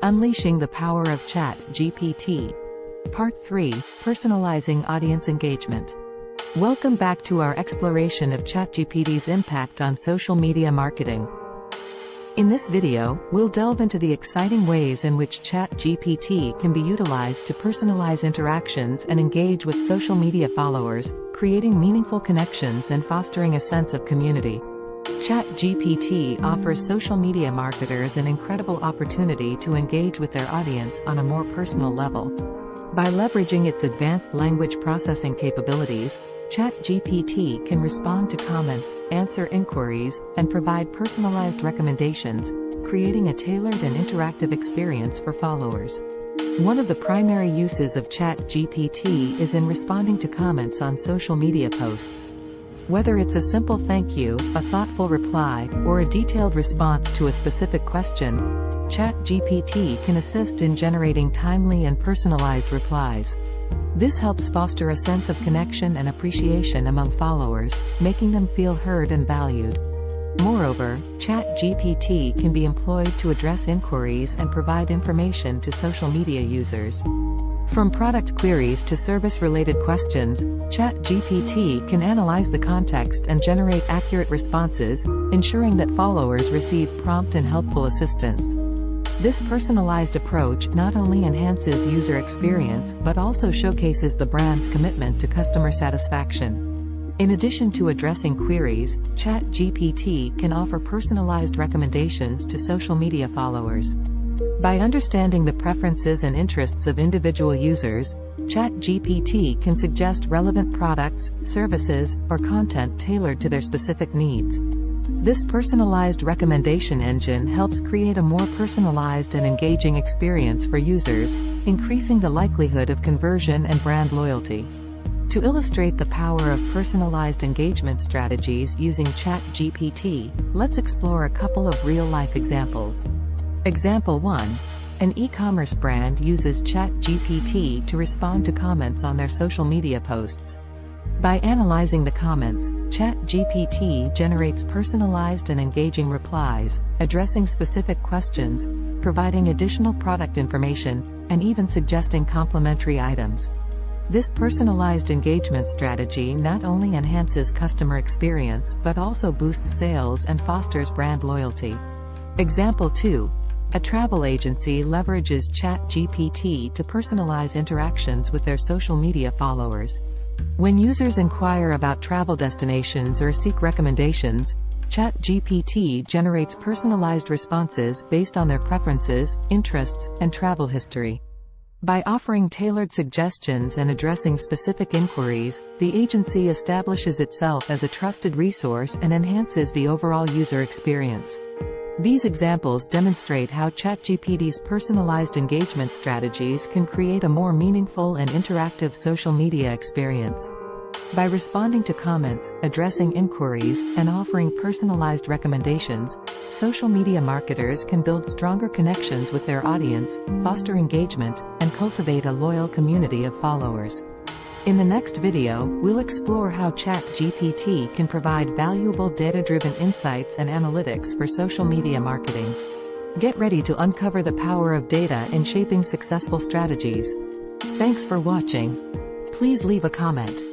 Unleashing the Power of ChatGPT. Part 3, Personalizing Audience Engagement. Welcome back to our exploration of ChatGPT's impact on social media marketing. In this video, we'll delve into the exciting ways in which ChatGPT can be utilized to personalize interactions and engage with social media followers, creating meaningful connections and fostering a sense of community. ChatGPT offers social media marketers an incredible opportunity to engage with their audience on a more personal level. By leveraging its advanced language processing capabilities, ChatGPT can respond to comments, answer inquiries, and provide personalized recommendations, creating a tailored and interactive experience for followers. One of the primary uses of ChatGPT is in responding to comments on social media posts. Whether it's a simple thank you, a thoughtful reply, or a detailed response to a specific question, ChatGPT can assist in generating timely and personalized replies. This helps foster a sense of connection and appreciation among followers, making them feel heard and valued. Moreover, ChatGPT can be employed to address inquiries and provide information to social media users. From product queries to service-related questions, ChatGPT can analyze the context and generate accurate responses, ensuring that followers receive prompt and helpful assistance. This personalized approach not only enhances user experience but also showcases the brand's commitment to customer satisfaction. In addition to addressing queries, ChatGPT can offer personalized recommendations to social media followers. By understanding the preferences and interests of individual users, ChatGPT can suggest relevant products, services, or content tailored to their specific needs. This personalized recommendation engine helps create a more personalized and engaging experience for users, increasing the likelihood of conversion and brand loyalty. To illustrate the power of personalized engagement strategies using ChatGPT, let's explore a couple of real-life examples. Example 1. An e-commerce brand uses ChatGPT to respond to comments on their social media posts. By analyzing the comments, ChatGPT generates personalized and engaging replies, addressing specific questions, providing additional product information, and even suggesting complementary items. This personalized engagement strategy not only enhances customer experience but also boosts sales and fosters brand loyalty. Example 2. A travel agency leverages ChatGPT to personalize interactions with their social media followers. When users inquire about travel destinations or seek recommendations, ChatGPT generates personalized responses based on their preferences, interests, and travel history. By offering tailored suggestions and addressing specific inquiries, the agency establishes itself as a trusted resource and enhances the overall user experience. These examples demonstrate how ChatGPT's personalized engagement strategies can create a more meaningful and interactive social media experience. By responding to comments, addressing inquiries, and offering personalized recommendations, social media marketers can build stronger connections with their audience, foster engagement, and cultivate a loyal community of followers. In the next video, we'll explore how ChatGPT can provide valuable data-driven insights and analytics for social media marketing. Get ready to uncover the power of data in shaping successful strategies. Thanks for watching. Please leave a comment.